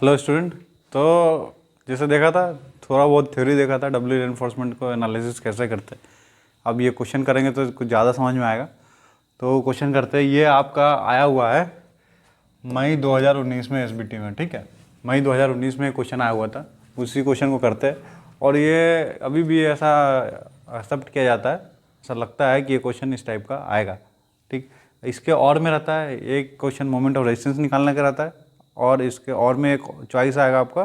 Hello student. तो जैसे देखा था, थोड़ा बहुत थ्योरी देखा था डब्ल्यू रेनफोर्समेंट को एनालिसिस कैसे करते हैं। अब ये क्वेश्चन करेंगे तो कुछ ज़्यादा समझ में आएगा। तो क्वेश्चन करते हैं, ये आपका आया हुआ है मई 2019 में एसबीटी में, ठीक है। मई 2019 में क्वेश्चन आया हुआ था, उसी क्वेश्चन को करते हैं। और ये अभी भी ऐसा एक्सेप्ट किया जाता है, ऐसा लगता है कि ये क्वेश्चन इस टाइप का आएगा, ठीक। इसके और में रहता है एक क्वेश्चन मोमेंट ऑफ रेजिस्टेंस निकालने का रहता है, और इसके और में एक चॉइस आएगा आपका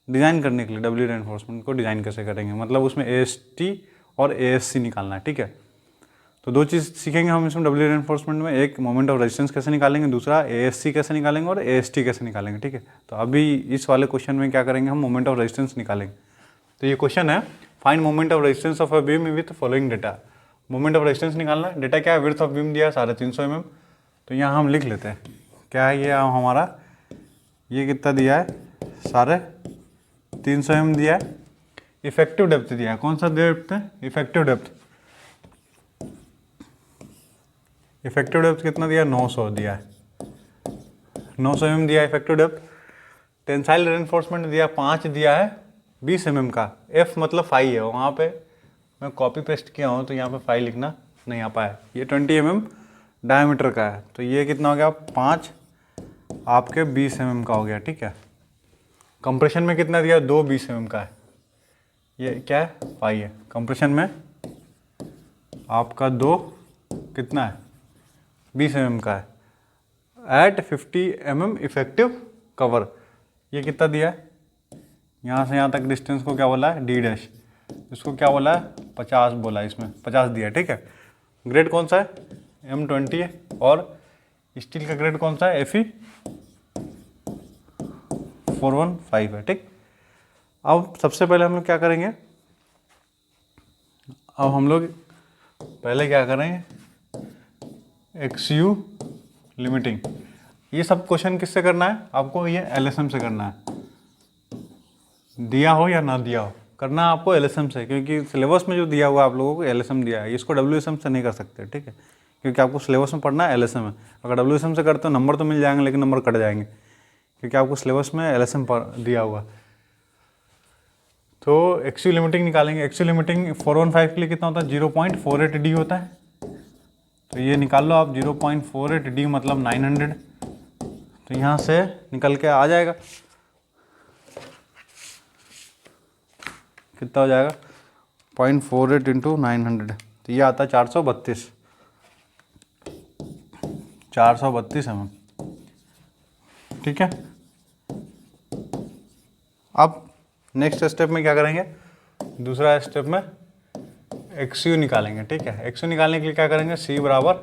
डिज़ाइन करने के लिए डब्ल्यू रेनफोर्समेंट को डिज़ाइन कैसे करेंगे, मतलब उसमें एएसटी और एएससी निकालना है, ठीक है। तो दो चीज़ सीखेंगे हम इसमें डब्ल्यू रेनफोर्समेंट में, एक मोमेंट ऑफ रेजिस्टेंस कैसे निकालेंगे, दूसरा एएससी कैसे निकालेंगे और एएसटी कैसे निकालेंगे, ठीक है। तो अभी इस वाले क्वेश्चन में क्या करेंगे, हम मोमेंट ऑफ रेजिस्टेंस निकालेंगे। तो ये क्वेश्चन है, find moment of resistance of a beam width following data. Moment of resistance निकालना है, डेटा क्या है, विड्थ ऑफ बीम दिया है 350 mm। तो यहाँ हम लिख लेते हैं क्या है ये हमारा, ये कितना दिया है 350 mm दिया है। इफेक्टिव डेप्थ दिया है, कौन सा डेप्थ है, इफेक्टिव डेप्थ। इफेक्टिव डेप्थ कितना दिया, 900 दिया है, 900 mm दिया है इफेक्टिव डेप्थ। टेंसाइल रेनफोर्समेंट दिया 5 दिया है 20 mm का। एफ मतलब फाई है, वहाँ पे मैं कॉपी पेस्ट किया हूँ तो यहाँ पे फाई लिखना नहीं आ पाया। ये 20 mm डायमीटर का है, तो ये कितना हो गया 5 आपके 20 mm का हो गया, ठीक है। कंप्रेशन में कितना दिया, 2 20 mm का है, ये क्या है फाई है। कंप्रेशन में आपका 2 कितना है 20 mm का है एट 50 mm इफेक्टिव कवर। ये कितना दिया है, यहाँ से यहाँ तक डिस्टेंस को क्या बोला है डी डैश, इसको क्या बोला है 50 बोला है, इसमें 50 दिया है, ठीक है। ग्रेड कौन सा है M20 है, और स्टील का ग्रेड कौन सा है FE 415 है, ठीक। अब सबसे पहले हम लोग क्या करेंगे, अब हम लोग पहले क्या करेंगे, XU लिमिटिंग। ये सब क्वेश्चन किससे करना है आपको, ये LSM से करना है, दिया हो या ना दिया हो, करना आपको LSM से, क्योंकि सिलेबस में जो दिया हुआ आप लोगों को LSM दिया है, इसको WSM से नहीं कर सकते, ठीक है। क्योंकि आपको सिलेबस में पढ़ना है LSM है। अगर WSM से करते हो नंबर तो मिल जाएंगे, लेकिन नंबर कट जाएंगे, क्योंकि आपको सिलेबस में LSM दिया हुआ। तो XU लिमिटिंग निकालेंगे। XU लिमिटिंग 415 के लिए कितना होता है, 0.48 D होता है। तो ये निकाल लो आप, 0.48 D मतलब 900। तो यहाँ से निकल के आ जाएगा, कितना हो जाएगा 0.48 इंटू 900, तो ये आता है 432 mm, ठीक है। अब नेक्स्ट स्टेप में क्या करेंगे, दूसरा स्टेप में XU निकालेंगे, ठीक है। XU निकालने के लिए क्या करेंगे, C बराबर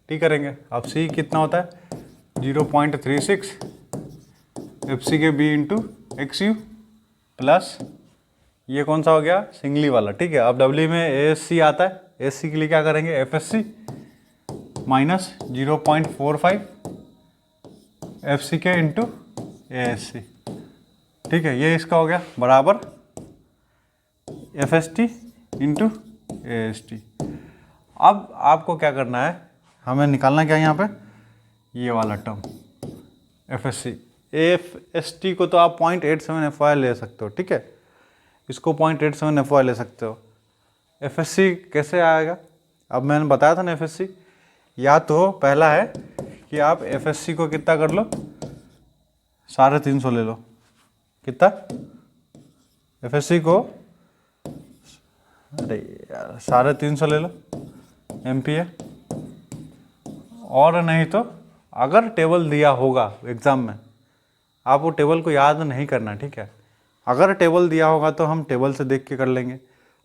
T करेंगे। अब C कितना होता है 0.36 FC के B इंटू XU प्लस ये कौन सा हो गया सिंगली वाला, ठीक है। अब W में ASC आता है, ASC के लिए क्या करेंगे FSC माइनस 0.45 FC के इंटू ASC, ठीक है। ये इसका हो गया बराबर FST इंटू AST। अब आपको क्या करना है, हमें निकालना क्या है यहाँ पे, ये वाला टर्म FSC। AST को तो आप 0.87 FY ले सकते हो, ठीक है, इसको 0.87 FY ले सकते हो। FSC कैसे आएगा, अब मैंने बताया था ना FSC, या तो पहला है कि आप FSC को कितना कर लो 350 ले लो, कितना FSC को, अरे यार 350 ले लो MPa। और नहीं तो अगर टेबल दिया होगा एग्ज़ाम में, आप वो टेबल को याद नहीं करना, ठीक है। अगर टेबल दिया होगा तो हम टेबल से देख के कर लेंगे,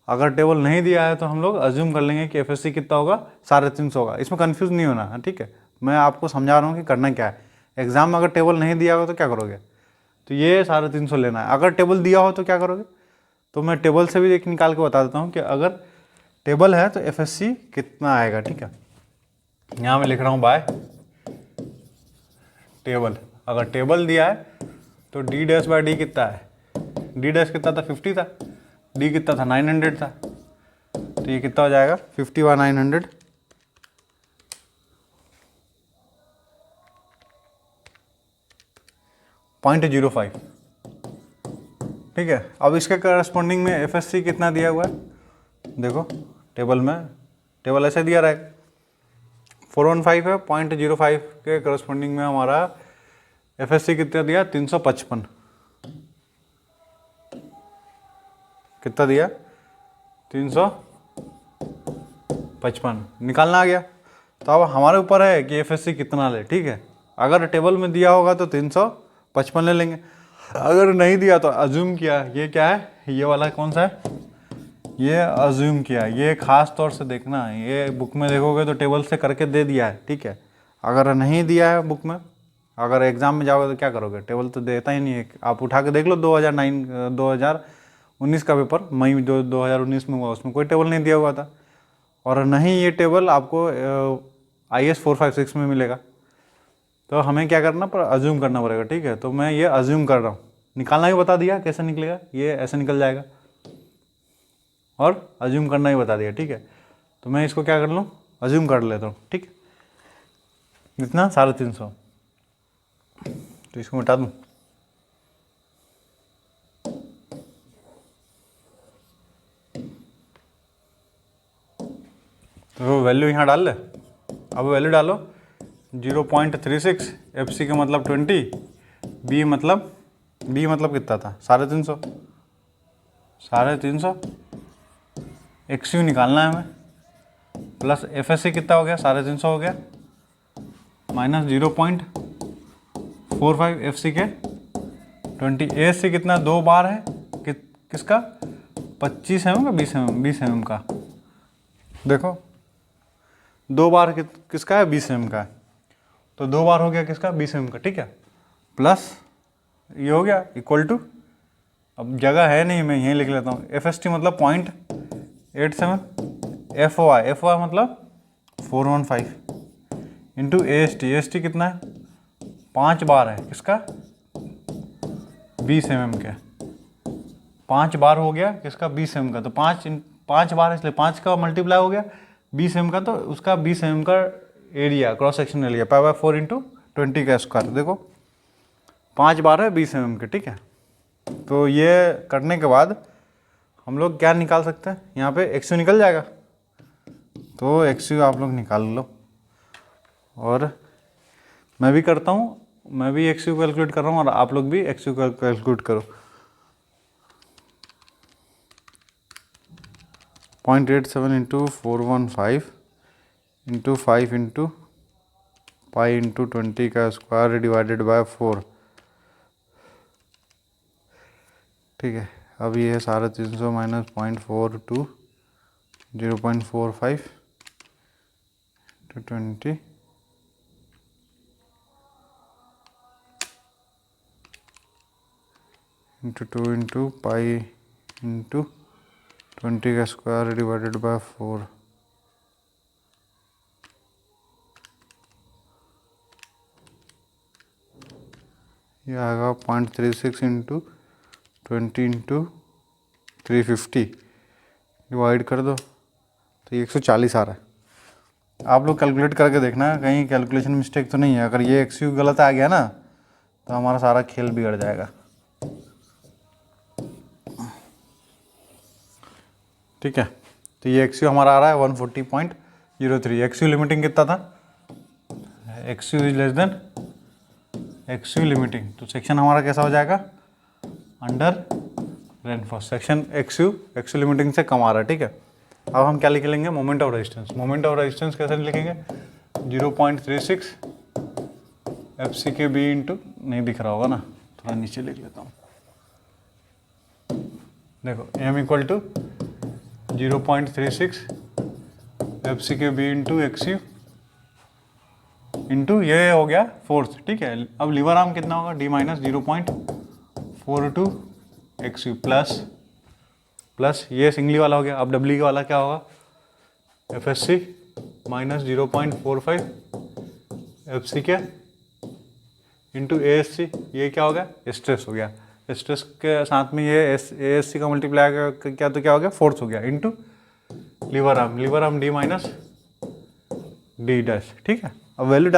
अगर टेबल नहीं दिया है तो हम लोग अज्यूम कर लेंगे कि FSC कितना होगा 350 होगा। इसमें कंफ्यूज नहीं होना है, ठीक है। मैं आपको समझा रहा हूँ कि करना क्या है। एग्जाम में अगर टेबल नहीं दिया होगा तो क्या करोगे, तो ये 350 लेना है। अगर टेबल दिया हो तो क्या करोगे, तो मैं टेबल से भी एक निकाल के बता देता हूँ कि अगर टेबल है तो FSC कितना आएगा, ठीक है। यहाँ मैं लिख रहा हूँ बाय टेबल। अगर टेबल दिया है तो D डैश बाय D कितना है, D डैश कितना था 50 था, D कितना था 900 था, तो ये कितना हो जाएगा 50 बाय 900, 0.05, ठीक है। अब इसके करस्पॉन्डिंग में FSC कितना दिया हुआ है, देखो टेबल में, टेबल ऐसे दिया रहा है 415 है, 0.05 के करस्पॉन्डिंग में हमारा FSC कितना दिया, 355, कितना दिया, 355 निकालना आ गया। तो अब हमारे ऊपर है कि FSC कितना ले, ठीक है। अगर टेबल में दिया होगा तो 355 ले लेंगे, अगर नहीं दिया तो अज्यूम किया, ये क्या है, ये वाला कौन सा है, ये अज्यूम किया। ये खास तौर से देखना, ये बुक में देखोगे तो टेबल से करके दे दिया है, ठीक है। अगर नहीं दिया है बुक में, अगर एग्जाम में जाओगे तो क्या करोगे, टेबल तो देता ही नहीं है। आप उठा के देख लो 2019 का पेपर, मई 2019 में हुआ, उसमें कोई टेबल नहीं दिया हुआ था। और नहीं ये टेबल आपको IAS 456 में मिलेगा। तो हमें क्या करना पर अज्यूम करना पड़ेगा, ठीक है। तो मैं ये अज्यूम कर रहा हूँ, निकालना भी बता दिया कैसे निकलेगा, ये ऐसे निकल जाएगा, और अज्यूम करना ही बता दिया, ठीक है। तो मैं इसको क्या कर लूँ, अज्यूम कर लेता हूँ, ठीक है। इतना 350, तो इसको मिटा दूँ, तो वैल्यू यहाँ डाल ले। अब वैल्यू डालो 0.36, FC का मतलब 20, B मतलब कितना था, 350, 350 XU निकालना है हमें, प्लस FSC कितना हो गया, 350 हो गया, माइनस 0.45 FC के 20, ASC कितना, 2 बार है किसका, 25 mm का, 20 mm का, देखो 2 बार किसका है, 20 mm का है, तो 2 बार हो गया किसका, 20 mm का, ठीक है। प्लस ये हो गया इक्वल टू, अब जगह है नहीं, मैं यहीं लिख लेता हूँ, FST मतलब 0.87, FOI मतलब 415 इंटू AST कितना है, 5 बार है किसका, 20 mm के, 5 बार हो गया किसका, 20 mm का, तो 5 बार इसलिए 5 का मल्टीप्लाई हो गया 20 mm का, तो उसका 20 mm का area, cross section area π/4 into 20 का स्क्वायर, देखो 5 बार है 20 mm के, ठीक है। तो ये करने के बाद हम लोग क्या निकाल सकते हैं, यहाँ पे XU निकल जाएगा, तो XU आप लोग निकाल लो, और मैं भी करता हूँ, मैं भी XU कैलकुलेट कर रहा हूँ, और आप लोग भी XU कैलकुलेट करो। 0.87 into 415 into 5 into pi into 20 का स्क्वायर डिवाइडेड बाय 4, ठीक है। अब ये है 350 minus 0.42, 0.45 into 20 into 2 into pi into 20 का स्क्वायर डिवाइडेड बाय 4, ये आएगा 0.36 इंटू 20 इंटू 350 डिवाइड कर दो, तो ये 140 आ रहा है। आप लोग कैलकुलेट करके देखना कहीं कैलकुलेशन मिस्टेक तो नहीं है, अगर ये XU गलत आ गया ना तो हमारा सारा खेल बिगड़ जाएगा, ठीक है। तो ये XU हमारा आ रहा है 140.03, XU लिमिटिंग कितना था, XU is less than XU limiting, तो सेक्शन हमारा कैसा हो जाएगा, under reinforce section, XU limiting से कम आ रहा है, ठीक है। अब हम क्या लिख लेंगे, moment of resistance. Moment of resistance कैसे लिखेंगे, 0.36 FC के B इंटू, नहीं दिख रहा होगा ना, थोड़ा नीचे लिख लेता हूँ, देखो M इक्वल टू 0.36 FC के B इंटू XU इंटू ये हो गया फोर्स, ठीक है। अब लीवर आर्म कितना होगा, D माइनस 0.42 XU प्लस ये सिंगली वाला हो गया। अब डब्ल्यू वाला क्या होगा, FSC माइनस 0.45 FC के इंटू ASC, ये क्या हो गया, स्ट्रेस हो गया, स्ट्रेस के साथ में ये ASC का मल्टीप्लाई क्या, तो क्या हो गया, फोर्स हो गया, into lever arm D minus D dash, ठीक है। अब वैल्यू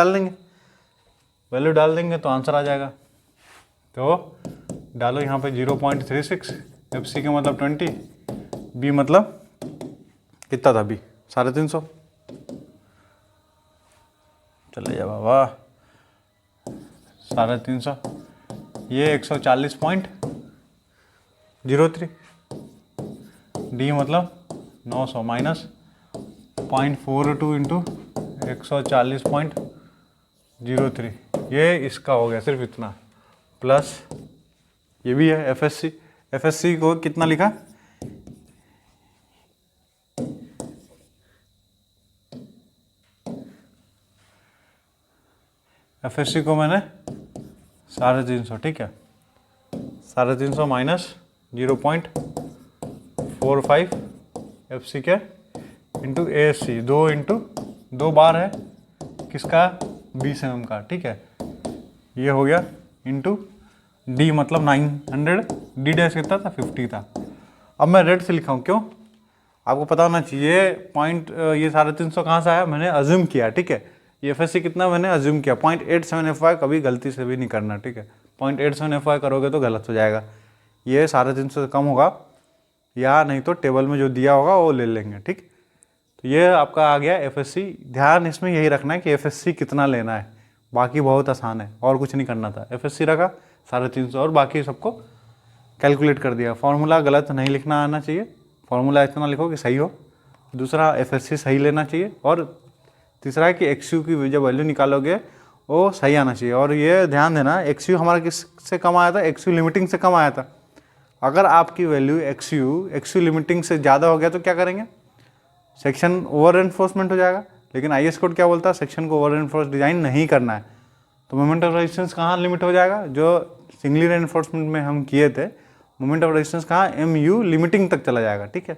डाल देंगे तो आंसर आ जाएगा तो डालो यहाँ पे 0.36, एफ सी का मतलब 20, बी मतलब कितना था, बी 350, चले जा बाबा 350, ये 140.03, डी मतलब 900 माइनस 0.42 इंटू 140.03, ये इसका हो गया सिर्फ इतना, प्लस ये भी है एफ एस सी को कितना लिखा, एफ एस सी को मैंने 350, ठीक है, 350 माइनस 0.45 एफ सी के इंटू ए एस सी, 2 बार है किसका, 20 mm का, ठीक है, ये हो गया इंटू डी मतलब 900, डी डैश कितना था, 50 था। अब मैं रेड से लिखा हूँ, क्यों, आपको पता होना चाहिए पॉइंट, ये 350 कहाँ से आया, मैंने अज्यूम किया, ठीक है, ये एफ एस सी कितना मैंने अज्यूम किया, 0.87 FY, कभी गलती से भी नहीं करना, ठीक है, 0.87 FY करोगे तो गलत हो जाएगा, ये 350 से कम होगा, या नहीं तो टेबल में जो दिया होगा वो ले लेंगे, ठीक। तो ये आपका आ गया एफ एस सी, ध्यान इसमें यही रखना है कि एफ एस सी कितना लेना है, बाकी बहुत आसान है, और कुछ नहीं करना था, एफ एस सी रखा 350 और बाकी सबको कैलकुलेट कर दिया। फॉर्मूला गलत नहीं लिखना आना चाहिए, फॉर्मूला इतना लिखो कि सही हो, दूसरा एफ एस सी सही लेना चाहिए, और तीसरा है कि एक्स यू की जब वैल्यू निकालोगे वो सही आना चाहिए। और ये ध्यान देना, एक्स यू हमारा किस से कम आया था, एक्स यू लिमिटिंग से कम आया था। अगर आपकी वैल्यू एक्स यू लिमिटिंग से ज़्यादा हो गया तो क्या करेंगे, सेक्शन ओवर एनफोर्समेंट हो जाएगा। लेकिन आई एस कोड क्या बोलता है, सेक्शन को ओवर एनफोर्स डिजाइन नहीं करना है, तो मोमेंट ऑफ रेजिस्टेंस कहाँ लिमिट हो जाएगा, जो सिंगली रेनफोर्समेंट में हम किए थे, मोमेंट ऑफ रेजिस्टेंस कहाँ, एम यू लिमिटिंग तक चला जाएगा, ठीक है।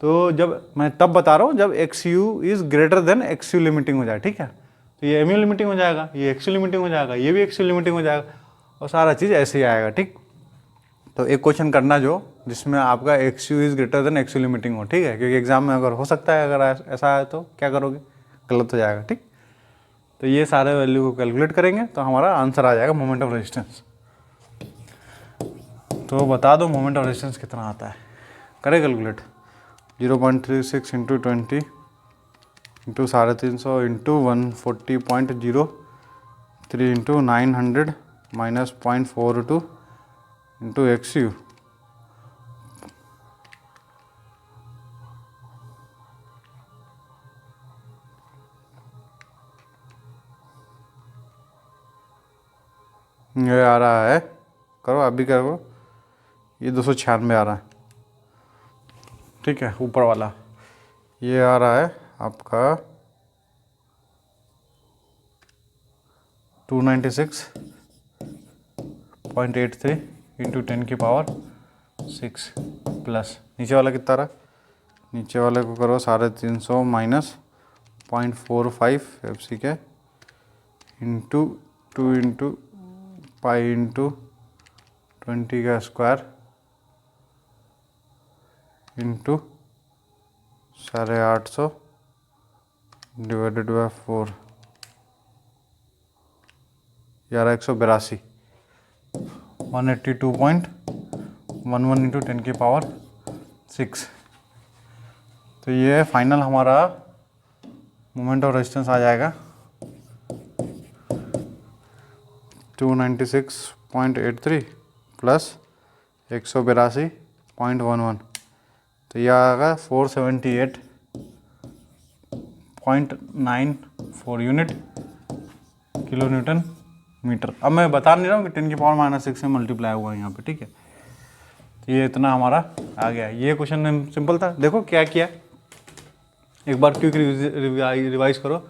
तो जब मैं तब बता रहा हूँ जब x you is greater than x you limiting हो जाए, ठीक है, तो ये एम यू लिमिटिंग हो जाएगा, ये एक्स यू लिमिटिंग हो जाएगा, ये भी एक्स यू लिमिटिंग हो जाएगा, और सारा चीज़ ऐसे ही आएगा, ठीक। तो एक क्वेश्चन करना जो जिसमें आपका x you is greater than x you limiting हो, ठीक है, क्योंकि एग्जाम में अगर हो सकता है, अगर ऐसा है तो क्या करोगे, गलत हो जाएगा, ठीक। तो ये सारे वैल्यू को कैलकुलेट करेंगे तो हमारा आंसर आ जाएगा मोमेंट ऑफ रेजिस्टेंस। तो बता दो मोमेंट ऑफ रेजिस्टेंस कितना आता है, करें calculate, 0.36 into 20 into 350 into 140.03 into 900 minus 0.42 into x you, ये आ रहा है, करो अभी करो, ये 296 आ रहा है, ठीक है, ऊपर वाला ये आ रहा है आपका 296.83 इंटू 10 की पावर 6 प्लस नीचे वाला कितना रहा, नीचे वाले को करो 350 माइनस 0.45 एफ सी के इंटू 2 इंटू पाई इंटू 20 का square into 850 divided by 4, 182 182.11 into 10 की पावर 6। तो ये फाइनल हमारा मोमेंट ऑफ रेजिस्टेंस आ जाएगा 296.83 प्लस 182.11, तो यह आएगा 478.94 यूनिट किलो न्यूटन मीटर। अब मैं बता नहीं रहा हूँ कि 10 की पावर -6 से मल्टीप्लाई हुआ है यहाँ पे, ठीक है। तो ये इतना हमारा आ गया। ये क्वेश्चन सिंपल था। देखो क्या किया, एक बार क्विक रिवाइज करो।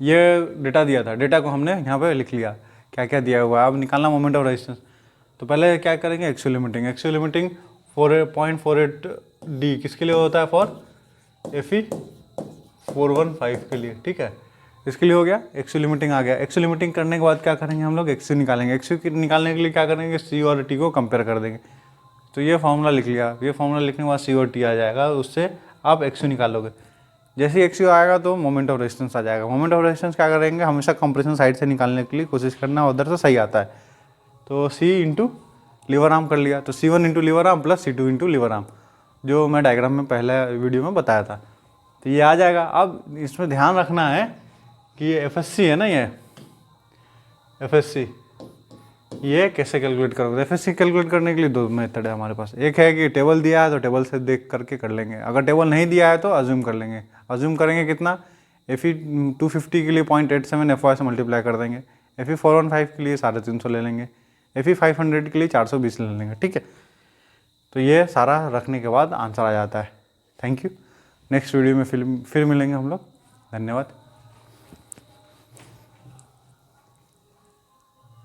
ये डेटा दिया था, डेटा को हमने यहाँ पे लिख लिया क्या क्या दिया हुआ है। अब निकालना मोमेंट ऑफ रेजिस्टेंस। तो पहले क्या करेंगे, axial limiting. Axial limiting 0.48 D किसके लिए होता है, फॉर FE 415 के लिए, ठीक है। इसके लिए हो गया, एक्सियल लिमिटिंग आ गया। एक्सियल लिमिटिंग करने के बाद क्या करेंगे हम लोग, एक्सियल निकालेंगे। एक्सियल निकालने के लिए क्या करेंगे, C और T को कंपेयर कर देंगे। तो ये फॉर्मूला लिख लिया, ये फॉर्मूला लिखने के बाद C और T आ जाएगा, उससे आप एक्सियल निकालोगे। जैसे ही XU आएगा तो मोमेंट ऑफ रेजिस्टेंस आ जाएगा। मोमेंट ऑफ रेजिस्टेंस क्या करेंगे, हमेशा कंप्रेशन साइड से निकालने के लिए कोशिश करना, उधर से सही आता है। तो C इंटू लीवर आर्म कर लिया, तो C1 into lever arm plus C2 into lever arm, जो मैं डायग्राम में पहले वीडियो में बताया था, तो ये आ जाएगा। अब इसमें ध्यान रखना है कि ये FSC है ना, ये FSC ये कैसे कैलकुलेट करोगे। FSC कैलकुलेट करने के लिए दो मेथड है हमारे पास। एक है कि टेबल दिया है तो टेबल से देख करके कर लेंगे, अगर टेबल नहीं दिया है तो अज्यूम कर लेंगे। अज्यूम करेंगे कितना, FE 250 के लिए 0.87 FY से मल्टीप्लाई कर देंगे, FE 415 के लिए 350 ले लेंगे, FE 500 के लिए 420 ले लेंगे, ठीक है। तो ये सारा रखने के बाद आंसर आ जाता है। Thank you. नेक्स्ट वीडियो में फिर मिलेंगे हम लोग। धन्यवाद।